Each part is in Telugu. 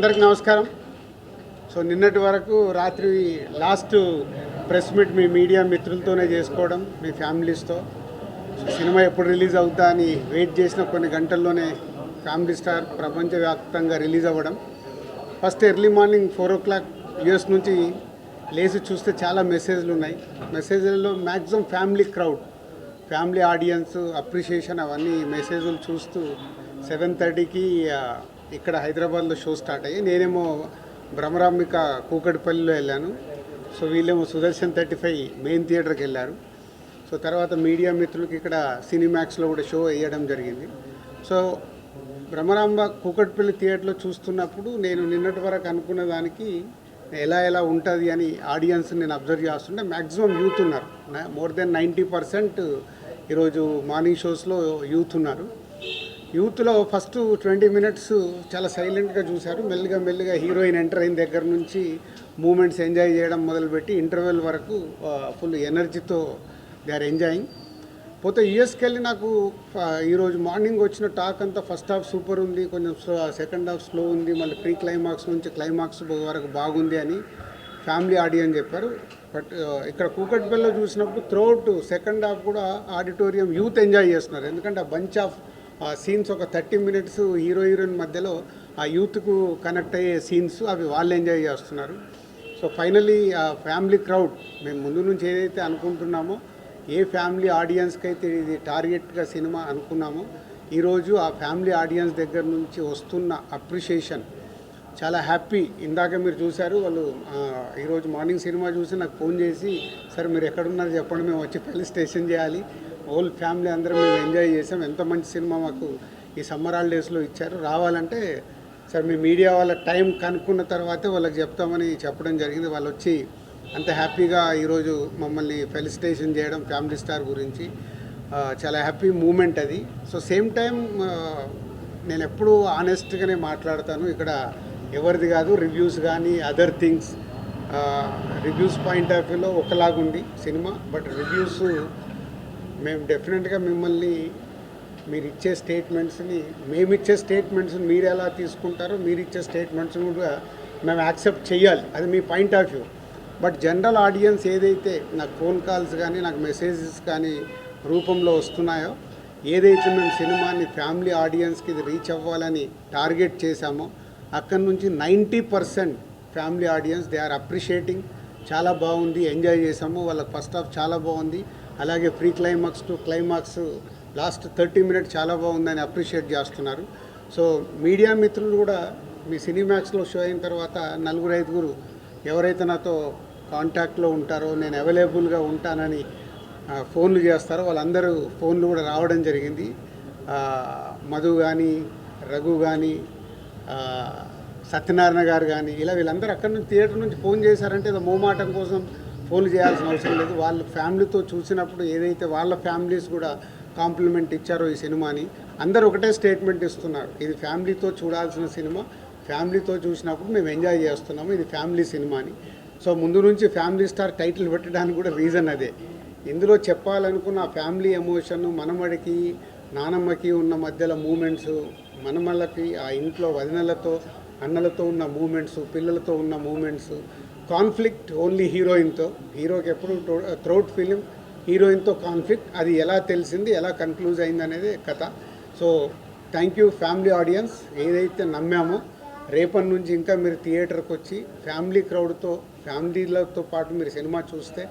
అందరికీ నమస్కారం. సో నిన్నటి వరకు రాత్రి last press meet me media మిత్రులతోనే చేసుకోవడం, మీ ఫ్యామిలీస్తో. సో సినిమా ఎప్పుడు రిలీజ్ అవుతా అని వెయిట్ చేసిన కొన్ని గంటల్లోనే ఫ్యామిలీ స్టార్ ప్రపంచవ్యాప్తంగా రిలీజ్ అవ్వడం. First early morning 4 o'clock US నుంచి లేచి చూస్తే చాలా మెసేజ్లు ఉన్నాయి. మెసేజ్లలో maximum family crowd, family audience, appreciation అవన్నీ మెసేజ్లు చూస్తూ 7:30కి ఇక్కడ హైదరాబాద్లో షో స్టార్ట్ అయ్యి నేనేమో భ్రమరాంబిక కూకట్పల్లిలో వెళ్ళాను. సో వీళ్ళేమో సుదర్శన్ 35 మెయిన్ థియేటర్కి వెళ్ళారు. సో తర్వాత మీడియా మిత్రులకి ఇక్కడ సినిమాక్స్లో కూడా షో వేయడం జరిగింది. సో భ్రమరాంబ కూకట్పల్లి థియేటర్లో చూస్తున్నప్పుడు నేను నిన్నటి వరకు అనుకున్న దానికి ఎలా ఉంటుంది అని ఆడియన్స్ నేను అబ్జర్వ్ చేస్తుంటే మ్యాక్సిమం యూత్ ఉన్నారు. మోర్ దెన్ 90% ఈరోజు మార్నింగ్ షోస్లో యూత్ ఉన్నారు. యూత్లో ఫస్ట్ 20 minutes చాలా సైలెంట్గా చూశారు. మెల్లిగా హీరోయిన్ ఎంటర్ అయిన దగ్గర నుంచి మూమెంట్స్ ఎంజాయ్ చేయడం మొదలుపెట్టి ఇంటర్వెల్ వరకు ఫుల్ ఎనర్జీతో దే ఆర్ ఎంజాయింగ్. పోతే యూఎస్కి వెళ్ళి నాకు ఈరోజు మార్నింగ్ వచ్చిన టాక్ అంతా ఫస్ట్ హాఫ్ సూపర్ ఉంది, కొంచెం సెకండ్ హాఫ్ స్లో ఉంది, మళ్ళీ ప్రీ క్లైమాక్స్ నుంచి క్లైమాక్స్ వరకు బాగుంది అని ఫ్యామిలీ ఆడియన్స్ చెప్పారు. బట్ ఇక్కడ కూకట్పల్లిలో చూసినప్పుడు త్రూఅవుట్ సెకండ్ హాఫ్ కూడా ఆడిటోరియం యూత్ ఎంజాయ్ చేస్తున్నారు. ఎందుకంటే ఆ బంచ్ ఆఫ్ సీన్స్ ఒక 30 minutes హీరోయిన్ మధ్యలో ఆ యూత్కు కనెక్ట్ అయ్యే సీన్స్ అవి వాళ్ళు ఎంజాయ్ చేస్తున్నారు. సో ఫైనలీ ఆ ఫ్యామిలీ క్రౌడ్ మేము ముందు నుంచి ఏదైతే అనుకుంటున్నామో, ఏ ఫ్యామిలీ ఆడియన్స్కి అయితే ఇది టార్గెట్గా సినిమా అనుకున్నామో, ఈరోజు ఆ ఫ్యామిలీ ఆడియన్స్ దగ్గర నుంచి వస్తున్న అప్రిషియేషన్ చాలా హ్యాపీ. ఇందాక మీరు చూశారు, వాళ్ళు ఈరోజు మార్నింగ్ సినిమా చూసి నాకు ఫోన్ చేసి, సార్ మీరు ఎక్కడున్నారు చెప్పండి, మేము వచ్చి ఫెలిసిటేషన్ చేయాలి, హోల్ ఫ్యామిలీ అందరం మేము ఎంజాయ్ చేసాం, ఎంత మంచి సినిమా మాకు ఈ సమ్మర్ హాలిడేస్లో ఇచ్చారు, రావాలంటే సార్ మీ మీడియా వాళ్ళ టైం కనుక్కున్న తర్వాతే వాళ్ళకి చెప్తామని చెప్పడం జరిగింది. వాళ్ళు వచ్చి అంత హ్యాపీగా ఈరోజు మమ్మల్ని ఫెలిసిటేషన్ చేయడం ఫ్యామిలీ స్టార్ గురించి చాలా హ్యాపీ మూమెంట్ అది. సో సేమ్ టైం నేను ఎప్పుడూ ఆనెస్ట్గానే మాట్లాడతాను. ఇక్కడ ఎవరిది కాదు, రివ్యూస్ కానీ other things, reviews point of వ్యూలో ఒకలాగుంది సినిమా. బట్ రివ్యూస్ మేము డెఫినెట్గా మిమ్మల్ని మీరు ఇచ్చే స్టేట్మెంట్స్ని, మేమిచ్చే స్టేట్మెంట్స్ని మీరు ఎలా తీసుకుంటారో మీరు ఇచ్చే స్టేట్మెంట్స్ని కూడా మేము యాక్సెప్ట్ చేయాలి, అది మీ point of view. But general audience ఏదైతే నాకు ఫోన్ కాల్స్ కానీ నాకు మెసేజెస్ కానీ రూపంలో వస్తున్నాయో, ఏదైతే మేము సినిమాని ఫ్యామిలీ ఆడియన్స్కి ఇది రీచ్ అవ్వాలని టార్గెట్ చేశామో, అక్కడి నుంచి 90% family audience they are appreciating. చాలా బాగుంది, ఎంజాయ్ చేసాము, వాళ్ళకి ఫస్ట్ హాఫ్ చాలా బాగుంది, అలాగే pre climax to climax last 30 minutes చాలా బాగుందని అప్రిషియేట్ చేస్తున్నారు. సో మీడియా మిత్రులు కూడా మీ సినిమాక్స్లో షో అయిన తర్వాత 4-5 ఎవరైతే నాతో కాంటాక్ట్లో ఉంటారో, నేను అవైలబుల్గా ఉంటానని ఫోన్లు చేస్తారో, వాళ్ళందరూ ఫోన్లు కూడా రావడం జరిగింది. మధు కానీ, రఘు కానీ, సత్యనారాయణ గారు కానీ, ఇలా వీళ్ళందరూ అక్కడి నుంచి థియేటర్ నుంచి ఫోన్ చేశారంటే ఏదో మోమాటం కోసం ఫోన్లు చేయాల్సిన అవసరం లేదు. వాళ్ళ ఫ్యామిలీతో చూసినప్పుడు ఏదైతే వాళ్ళ ఫ్యామిలీస్ కూడా కాంప్లిమెంట్ ఇచ్చారో ఈ సినిమాని, అందరూ ఒకటే స్టేట్మెంట్ ఇస్తున్నారు, ఇది ఫ్యామిలీతో చూడాల్సిన సినిమా, ఫ్యామిలీతో చూసినప్పుడు మేము ఎంజాయ్ చేస్తున్నాము, ఇది ఫ్యామిలీ సినిమా అని. సో ముందు నుంచి ఫ్యామిలీ స్టార్ టైటిల్ పెట్టడానికి కూడా రీజన్ అదే. ఇందులో చెప్పాలనుకున్న ఆ ఫ్యామిలీ ఎమోషన్, మనమడికి నానమ్మకి ఉన్న మధ్యలో మూమెంట్స్, మనమళ్ళకి ఆ ఇంట్లో వదినలతో అన్నలతో ఉన్న మూమెంట్స్, పిల్లలతో ఉన్న మూమెంట్స్, కాన్ఫ్లిక్ట్ ఓన్లీ హీరోయిన్తో, హీరోకి ఎప్పుడు త్రూఅవుట్ ఫిలిం హీరోయిన్తో కాన్ఫ్లిక్ట్, అది ఎలా తెలిసింది, ఎలా కన్క్లూజ్ అయింది అనేది కథ. So thank you family audience, ఏదైతే నమ్మామో రేపటి నుంచి ఇంకా మీరు థియేటర్కి వచ్చి ఫ్యామిలీ క్రౌడ్తో, ఫ్యామిలీలతో పాటు మీరు సినిమా చూస్తే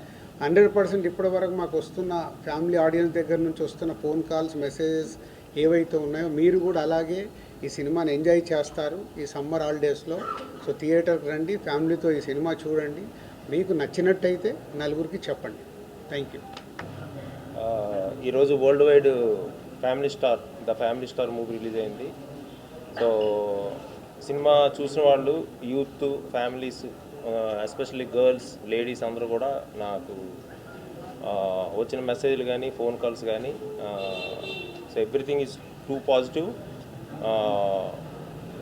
100% ఇప్పటి వరకు మాకు వస్తున్న ఫ్యామిలీ ఆడియన్స్ దగ్గర నుంచి వస్తున్న ఫోన్ కాల్స్, మెసేజెస్ ఏవైతే ఉన్నాయో, మీరు కూడా అలాగే ఈ సినిమాని ఎంజాయ్ చేస్తారు ఈ సమ్మర్ హాలిడేస్లో. సో థియేటర్కి రండి, ఫ్యామిలీతో ఈ సినిమా చూడండి, మీకు నచ్చినట్టయితే 4 చెప్పండి. Thank you. ఈరోజు world wide the family star movie release అయింది. సో సినిమా చూసిన వాళ్ళు, youth, families, especially girls, ladies అందరూ కూడా నాకు వచ్చిన మెసేజ్లు కానీ, ఫోన్ కాల్స్ కానీ, so everything is too positive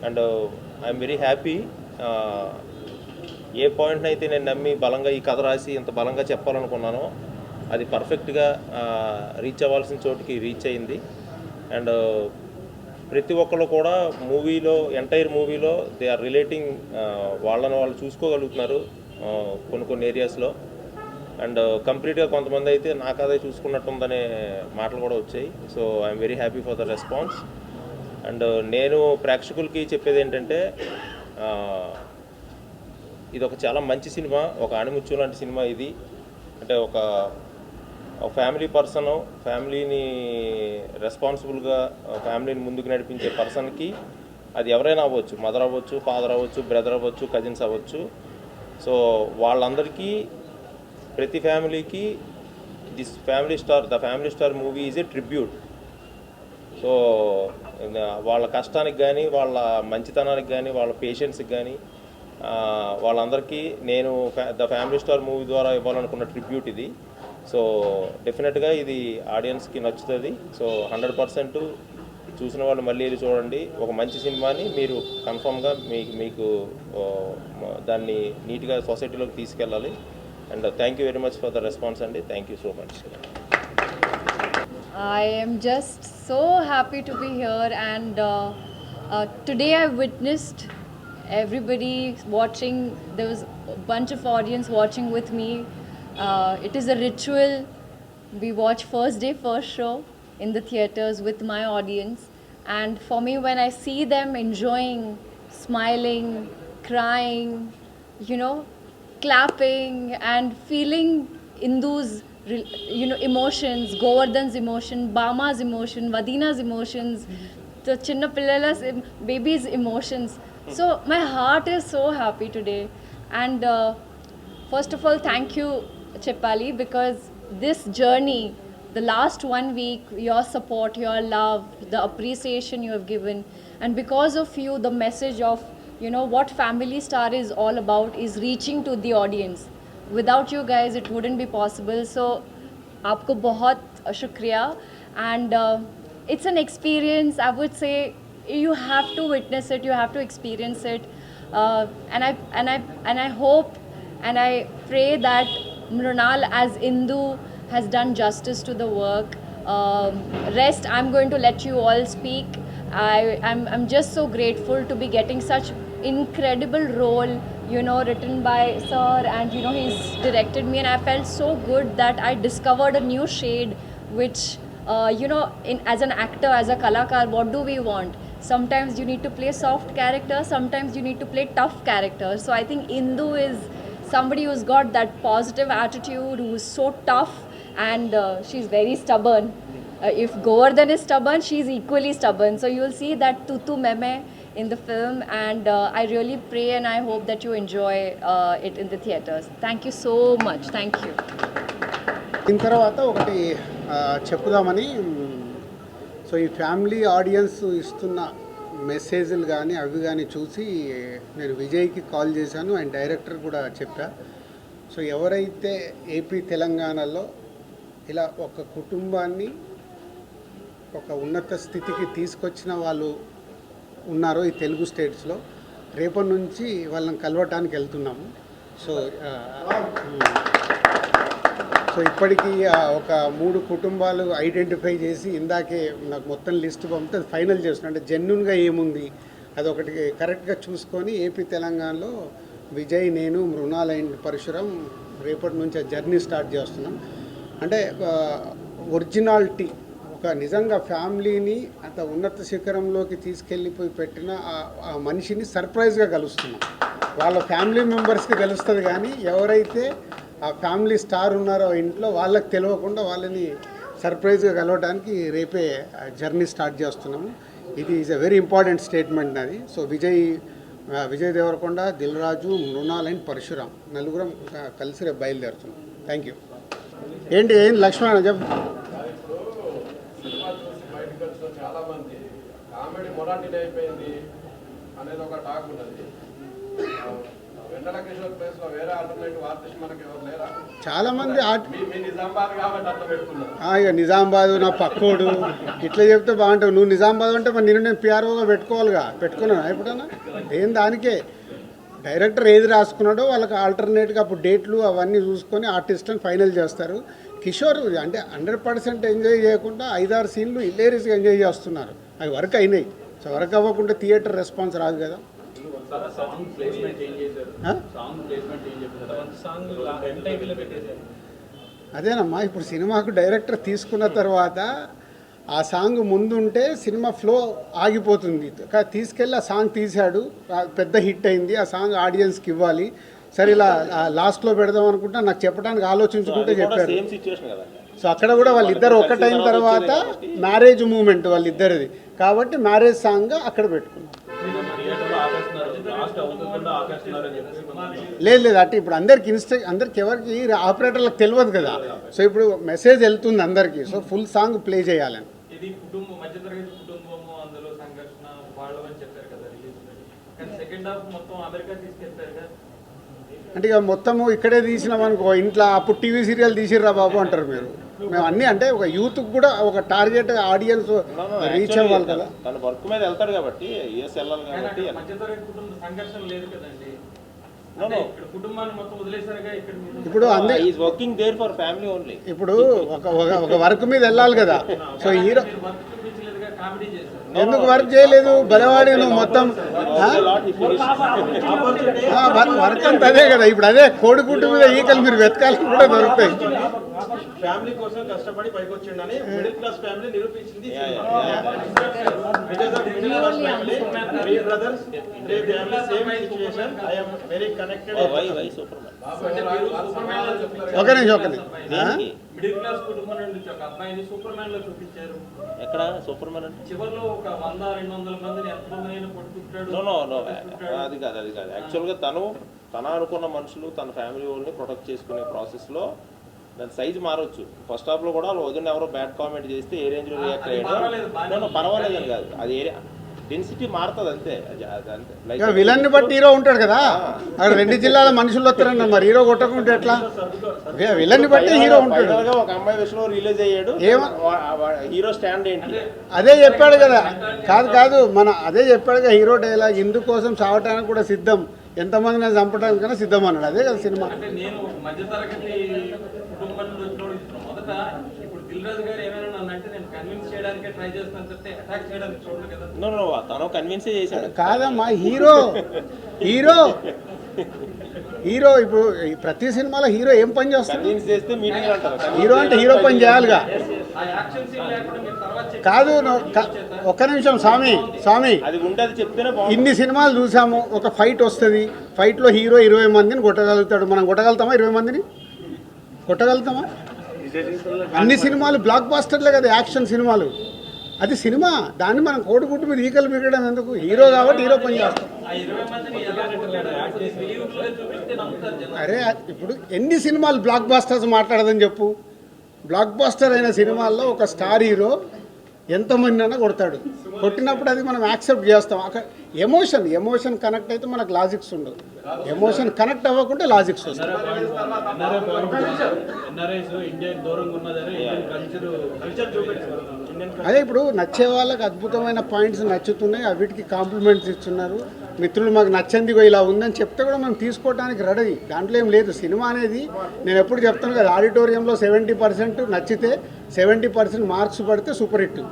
and I'm very happy. ఏ పాయింట్ని అయితే నేను నమ్మి బలంగా ఈ కథ రాసి ఇంత బలంగా చెప్పాలనుకున్నానో అది పర్ఫెక్ట్గా రీచ్ అవ్వాల్సిన చోటుకి రీచ్ అయింది. అండ్ ప్రతి ఒక్కరు కూడా మూవీలో ఎంటైర్ మూవీలో దే ఆర్ రిలేటింగ్, వాళ్ళని వాళ్ళు చూసుకోగలుగుతున్నారు కొన్ని కొన్ని ఏరియాస్లో. అండ్ కంప్లీట్గా కొంతమంది అయితే నాకు అదే చూసుకున్నట్టుందనే మాటలు కూడా వచ్చాయి. So I'm very happy for the response. And నేను ప్రేక్షకులకి చెప్పేది ఏంటంటే, ఇది ఒక చాలా మంచి సినిమా, ఒక ఆణిముత్యం లాంటి సినిమా ఇది. అంటే ఒక ఫ్యామిలీ పర్సన్, ఫ్యామిలీని రెస్పాన్సిబుల్గా ఫ్యామిలీని ముందుకు నడిపించే పర్సన్కి, అది ఎవరైనా అవ్వచ్చు, మదర్ అవ్వచ్చు, ఫాదర్ అవ్వచ్చు, బ్రదర్ అవ్వచ్చు, కజిన్స్ అవ్వచ్చు. సో వాళ్ళందరికీ, ప్రతి ఫ్యామిలీకి the family star movie is a tribute. So వాళ్ళ కష్టానికి కానీ, వాళ్ళ మంచితనానికి కానీ, వాళ్ళ పేషెన్స్కి కానీ, వాళ్ళందరికీ నేను ద ఫ్యామిలీ స్టార్ మూవీ ద్వారా ఇవ్వాలనుకున్న ట్రిబ్యూట్ ఇది. సో డెఫినెట్గా ఇది ఆడియన్స్కి నచ్చుతుంది. సో 100% చూసిన వాళ్ళు మళ్ళీ వెళ్ళి చూడండి. ఒక మంచి సినిమాని మీరు కన్ఫామ్గా మీకు దాన్ని నీట్గా సొసైటీలోకి తీసుకెళ్ళాలి. And thank you very much for the response అండి. Thank you so much. I am just so happy to be here, and today I witnessed everybody watching. There was a bunch of audience watching with me. It is a ritual. We watch first day, first show in the theaters with my audience, and for me, when I see them enjoying, smiling, crying, clapping and feeling Indu's emotions, Govardhan's emotion, Bama's emotion, Vadina's emotions, the Chinna Pillala's baby's emotions. So my heart is so happy today. And first of all, thank you, Cheppali, because this journey, the last 1 week, your support, your love, the appreciation you have given, and because of you, the message of what Family Star is all about is reaching to the audience. Without you guys, it wouldn't be possible. So, aapko bahut shukriya. And it's an experience. I would say you have to witness it. You have to experience it. And I hope and I pray that Mrunal as Indu has done justice to the work. Rest, I'm going to let you all speak. I'm just so grateful to be getting such incredible role, written by sir, and he's directed me, and I felt so good that I discovered a new shade, which as an actor, as a kalakar, what do we want? Sometimes you need to play soft characters, sometimes you need to play tough characters. So I think Indu is somebody who's got that positive attitude, who's so tough, and she's very stubborn. If Govardhan is stubborn, she's equally stubborn. So you'll see that tutu meme in the film, and I really pray and I hope that you enjoy it in the theaters. Thank you so much. Thank you. దీని తర్వాత ఒకటి చెప్పుదామని. సో ఈ ఫ్యామిలీ ఆడియన్స్ ఇస్తున్న మెసేజ్లు కానీ అవి కానీ చూసి నేను విజయ్కి కాల్ చేశాను, అండ్ డైరెక్టర్ కూడా చెప్పా. సో ఎవరైతే ఏపీ తెలంగాణలో ఇలా ఒక కుటుంబాన్ని ఒక ఉన్నత స్థితికి తీసుకొచ్చిన వాళ్ళు ఉన్నారో ఈ తెలుగు స్టేట్స్లో, రేపటి నుంచి వాళ్ళని కలవటానికి వెళ్తున్నాము. సో ఇప్పటికీ ఒక 3 కుటుంబాలు ఐడెంటిఫై చేసి ఇందాకే నాకు మొత్తం లిస్ట్ పంపితే అది ఫైనల్ చేస్తున్నాను. అంటే జెన్యున్గా ఏముంది అదొకటి కరెక్ట్గా చూసుకొని ఏపీ తెలంగాణలో విజయ్, నేను, మృణాల్ అండ్ పరశురామ్ రేపటి నుంచి ఆ జర్నీ స్టార్ట్ చేస్తున్నాం. అంటే ఒరిజినాలిటీ, ఒక నిజంగా ఫ్యామిలీని అంత ఉన్నత శిఖరంలోకి తీసుకెళ్ళిపోయి పెట్టిన ఆ మనిషిని సర్ప్రైజ్గా కలుస్తున్నాం. వాళ్ళ ఫ్యామిలీ మెంబర్స్కి తెలుస్తుంది, కానీ ఎవరైతే ఆ ఫ్యామిలీ స్టార్ ఉన్నారో ఇంట్లో వాళ్ళకి తెలియకుండా వాళ్ళని సర్ప్రైజ్గా కలవడానికి రేపే జర్నీ స్టార్ట్ చేస్తున్నాము. ఇది is a very important statement అది. సో విజయ్ దేవరకొండ, దిల్ రాజు, మృణాల్ అండ్ పరశురామ్ నలుగురం కలిసి రేపు బయలుదేరుతున్నాం. Thank you. ఏంటి లక్ష్మణ చెప్పు. చాలా మంది కామెడీ మొరాటిని అయిపోయింది అనేది ఒక టాక్ ఉన్నది. వెన్నెల కిషోర్ ప్లేస్ లో వేరే ఆల్టర్నేటివ్ ఆర్టిస్ట్ మనకి ఎవరు లేరా? చాలా మంది నిజామాబాద్ కాబట్టి అట్లా పెట్టుకున్నారు. ఇక నిజామాబాదు నా పక్కోడు ఇట్లా చెప్తే బాగుంటావు. నువ్వు నిజామాబాద్ అంటే మరి నేను పిఆర్ఓగా పెట్టుకోవాలిగా. పెట్టుకున్నాను ఎప్పుడన్నా? ఏం దానికే డైరెక్టర్ ఏది రాసుకున్నాడో వాళ్ళకి ఆల్టర్నేట్గా అప్పుడు డేట్లు అవన్నీ చూసుకొని ఆర్టిస్ట్లను ఫైనల్ చేస్తారు. కిషోర్ అంటే 100% ఎంజాయ్ చేయకుండా 5-6 సీన్లు ఇల్లేరీస్గా ఎంజాయ్ చేస్తున్నారు. అవి వర్క్ అయినాయి. సో వర్క్ అవ్వకుంటే థియేటర్ రెస్పాన్స్ రాదు కదా. సాంగ్ ప్లేస్మెంట్ చేంజ్ చేశారు. ఆ? సాంగ్ ప్లేస్మెంట్ చేంజ్ చేశారు. సాంగ్ ఎండ్ టైటిల్ పెట్టేశారు. అదేనమ్మా, ఇప్పుడు సినిమాకు డైరెక్టర్ తీసుకున్న తర్వాత ఆ సాంగ్ ముందుంటే సినిమా ఫ్లో ఆగిపోతుంది. తీసుకెళ్ళి ఆ సాంగ్ తీశాడు, పెద్ద హిట్ అయింది, ఆ సాంగ్ ఆడియన్స్కి ఇవ్వాలి. సరే ఇలా లాస్ట్లో పెడదాం అనుకుంటా నాకు చెప్పడానికి ఆలోచించుకుంటే చెప్పారు. సేమ్ సిచ్యువేషన్ కదా. సో అక్కడ కూడా వాళ్ళిద్దరు ఒక్కటైన తర్వాత మ్యారేజ్ మూమెంట్ వాళ్ళిద్దరిది కాబట్టి మ్యారేజ్ సాంగ్ అక్కడ పెట్టుకున్నాం. థియేటర్లో ఆపేస్తున్నారు, లాస్ట్ అవుతుందో ఆపేస్తున్నారు అని చెప్పేసి లేదు అంటే ఇప్పుడు అందరికి ఎవరికి ఆపరేటర్లకు తెలియదు కదా. సో ఇప్పుడు మెసేజ్ వెళ్తుంది అందరికీ, సో ఫుల్ సాంగ్ ప్లే చేయాలని. ఇది కుటుంబం, మధ్యతరగతి కుటుంబము, అందులో సంఘర్షణ వాళ్ళు అని చెప్పారు కదా రిలీజ్. కానీ సెకండ్ హాఫ్ మొత్తం అమెరికా తీసుకెళ్తారు కదా. అంటే ఇక మొత్తము ఇక్కడే తీసినాం అనుకో, ఇంట్లో అప్పుడు టీవీ సీరియల్ తీసిర్రా బాబు అంటారు మీరు. మేము అన్నీ అంటే ఒక యూత్కి కూడా ఒక టార్గెట్ ఆడియన్స్ రీచ్ అవ్వాలి కదా. తన వర్క్ మీద వెళ్తాడు కాబట్టి యూఎస్ వెళ్ళాలి కాబట్టి. మధ్యతరగతి కుటుంబ సంఘర్షణ లేదు కదండి. ఇక్కడ కుటుంబాన్ని మొత్తం వదిలేసారుగా. ఇక్కడ ఇప్పుడు is working there for family only. ఇప్పుడు ఒక వర్క్ మీద వెళ్ళాలి కదా. సో హీరో వర్క్ చూపించలేదుగా, కామెడీ చేశారు. ఎందుకు వర్క్ చేయలేదు? బలవాడి నువ్వు మొత్తం వర్క్ అంతా అదే కదా. ఇప్పుడు అదే కోడిగుడ్డు మీద ఈకలు మీరు వెతకాలని కూడా దొరుకుతాయి. ఫ్యామిలీ కోసం కష్టపడి పైకి వచ్చిండని మిడిల్ క్లాస్ ఫ్యామిలీ నిరూపించింది. Three brothers, three family, same situation. I am very connected. Why super man. ఒక నిమిషం మిడిల్ క్లాస్ కుటుంబం నుండి ఒక అబ్బాయిని సూపర్ మ్యాన్ లో చూపించారు. ఎక్కడ సూపర్ మ్యాన్ అంటే చివరిలో ఒక 100-200 మందిని ఎంతమందినైనా కొట్టుకుంటాడు. నో అది కాదు. యాక్చువల్గా తన అనుకున్న మనుషులు తన ఫ్యామిలీ వాళ్ళని ప్రొటెక్ట్ చేసుకునే ప్రాసెస్లో దాని సైజు మారవచ్చు. ఫస్ట్ హాఫ్లో కూడా వాళ్ళు వదిన ఎవరో బ్యాడ్ కామెంట్ చేస్తే ఏ రేంజ్లో రియాక్ట్ అయ్యాడు పర్వాలేదని కాదు. అది డెన్సిటీ మారుతుంది అంతే. అంతే విలన్ ని బట్టి హీరో ఉంటాడు కదా. అక్కడ 2 జిల్లాల మనుషులు వస్తారన్న, మరి హీరో కొట్టకుంటే ఎట్లా? విలన్ ని బట్టి హీరో ఉంటాడు. ఒక అమ్మాయి విషయంలో రిలీజ్ అయ్యాడు, హీరో స్టాండ్ ఏంటి? అదే చెప్పాడు కదా. కాదు అదే చెప్పాడు కదా హీరో డైలాగ్, ఇందుకోసం చావటానికి కూడా సిద్ధం, ఎంతమందిని చంపడానికైనా సిద్ధం అన్నాడు. అదే కదా సినిమా. అంటే నేను మధ్యతరగతి కుటుంబం నుండి వచ్చినోడు మొదట ఇప్పుడు దిల్ రాజు గారు ఏమైనా నన్ను అంటే నేను కన్విన్స్ చేయడానికి ట్రై చేస్తాను తప్పితే అటాక్ చేయడానికి చూడను కదా. తను కన్విన్సే చేశాడు. కాదమ్మా, హీరో ఇప్పుడు ప్రతి సినిమాలో హీరో ఏం పని చేస్తాడు? కన్విన్స్ చేస్తే మీటింగ్ అంటారు. హీరో అంటే హీరో పని చేయాలిగా. ఆ యాక్షన్ సీన్ లేకుండా మీరు తర్వాత కాదు ఒక్క నిమిషం స్వామి, అది ఉంటే అది చెప్తేనే బాగుంటుంది. ఇన్ని సినిమాలు చూసాము, ఒక ఫైట్ వస్తుంది, ఫైట్లో హీరో 20 మందిని కొట్టగలుగుతాడు. మనం కొట్టగలుగుతామా? 20 మందిని కొట్టగలుగుతామా? అన్ని సినిమాలు బ్లాక్ బాస్టర్లే కదా, యాక్షన్ సినిమాలు. అది సినిమా, దాన్ని మనం కోడిగుడ్డు మీద ఈకలు మిగడం ఎందుకు? హీరో కాబట్టి హీరో పని చేస్తాం. ఆ 20 మందిని ఎలా చూపిస్తే నమ్ముతారు జనం. అరే ఇప్పుడు ఎన్ని సినిమాలు బ్లాక్ బాస్టర్స్ మాట్లాడదని చెప్పు. బ్లాక్ బాస్టర్ అయిన సినిమాల్లో ఒక స్టార్ హీరో ఎంతమంది అయినా కొడతాడు. కొట్టినప్పుడు అది మనం యాక్సెప్ట్ చేస్తాం. అక్కడ ఎమోషన్ కనెక్ట్ అయితే మనకు లాజిక్స్ ఉండవు. ఎమోషన్ కనెక్ట్ అవ్వకుంటే లాజిక్స్ వస్తాయి. అదే ఇప్పుడు నచ్చే వాళ్ళకి అద్భుతమైన పాయింట్స్ నచ్చుతున్నాయి, అవిటికి కాంప్లిమెంట్స్ ఇస్తున్నారు. మిత్రులు మాకు నచ్చింది ఇలా ఉందని చెప్తే కూడా మనం తీసుకోవడానికి రెడీ. దాంట్లో ఏం లేదు. సినిమా అనేది నేను ఎప్పుడు చెప్తాను కదా, ఆడిటోరియంలో 70% నచ్చితే 70% మార్క్స్ పడితే సూపర్ హిట్.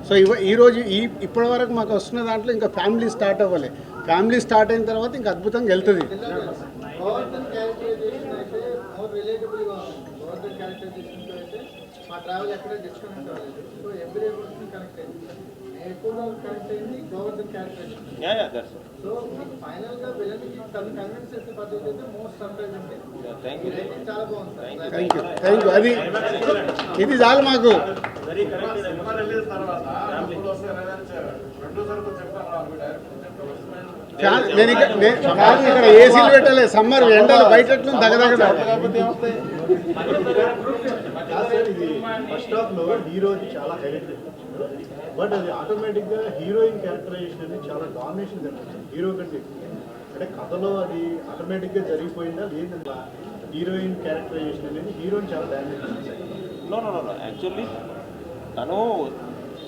సో ఈరోజు ఇప్పటి వరకు మాకు వస్తున్న దాంట్లో ఇంకా ఫ్యామిలీ స్టార్ట్ అవ్వాలి. ఫ్యామిలీ స్టార్ట్ అయిన తర్వాత ఇంకా అద్భుతంగా వెళ్తుంది. మా ట్రావెల్ ఎక్కడ డిస్కనెక్ట్ అవ్వలేదు. సో ఎవ్రీ కనెక్ట్ అయింది. ఎక్కువగా కనెక్ట్ అయింది గోవర్ధన్ క్యారెక్టర్. సో ఫైనల్ గా విలన్ కి కన్విన్స్ చేసే పద్ధతి అయితే మోస్ట్ సర్ప్రైజ్ ఉంది. చాలా బాగుంది. Thank you. అది ఇది చాలు మాకు. సినిమా రిలీజ్ తర్వాత ప్రొడ్యూసర్ చెప్పాను నేను ఇక్కడ ఏసీలు పెట్టలేదు. సమ్మర్ ఎండలు బయట దగదగ. ఫస్ట్ హాఫ్ లో హీరో చాలా హైలైట్ చేస్తారు, బట్ అది ఆటోమేటిక్ గా హీరోయిన్ క్యారెక్టరైజేషన్ అనేది చాలా డామినేషన్ కనిపిస్తుంది హీరో కంటే. అంటే కథలో అది ఆటోమేటిక్ గా జరిగిపోయిందా లేదంటే హీరోయిన్ క్యారెక్టరైజేషన్ అనేది హీరోయిన్ చాలా డామినేట్ చేస్తుంది. నో యాక్చువల్లీ తను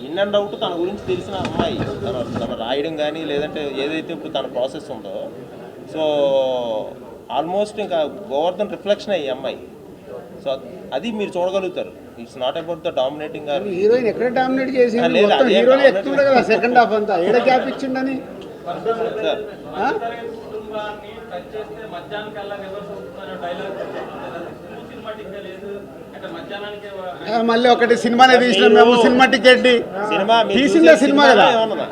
ఇన్ అండ్ అవుట్ తన గురించి తెలిసిన అమ్మాయి. తన రాయడం కానీ లేదంటే ఏదైతే ఇప్పుడు తన ప్రాసెస్ ఉందో, సో ఆల్మోస్ట్ ఇంకా గోవర్ధన్ రిఫ్లెక్షన్ అయ్యి అమ్మాయి. సో అది మీరు చూడగలుగుతారు it's not about the dominating or heroine ఎక్కడ డామినేట్ చేసింది లేదు, మొత్తం అదే హీరోనే dominate ఎక్కుతుండే కదా సెకండ్ హాఫ్ అంతా ఏడ గ్యాప్ ఇచ్చిండని సార్ మధ్యతరగతి కుటుంబాన్ని టచ్ చేస్తే మధ్యాహ్నం కల్లా రివర్స్ అవుతుందనే డైలాగ్ సినిమాటిక్ గా లేదు అంటే మధ్యాహ్నానికి మళ్ళీ ఒకటి సినిమానే తీసినాం మేము సినిమా టికెట్ సినిమా మీరు తీసిందే చూసే సినిమా కదా ఏమన్నా?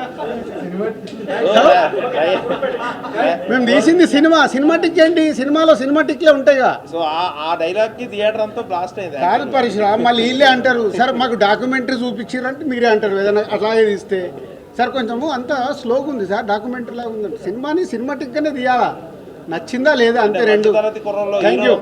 మేము తీసింది సినిమాటిక్ ఏంటి సినిమాలో సినిమాటిక్లే ఉంటాయిగా సో ఆ డైలాగ్ కి థియేటర్ అంతా బ్లాస్ట్ అయింది కాదు పరిశ్రమ మళ్ళీ వీళ్ళే అంటారు సార్ మాకు డాక్యుమెంటరీ చూపించారంటే మీరే అంటారు ఏదైనా అట్లాగే తీస్తే సార్ కొంచెము అంతా స్లోగా ఉంది సార్ డాక్యుమెంటరీ లాగా ఉందంటే సినిమాని సినిమాటిక్గానే తీయాలా నచ్చిందా లేదా అంతే రెండు మధ్యతరగతి కుర్రోళ్ళు థ్యాంక్ యూ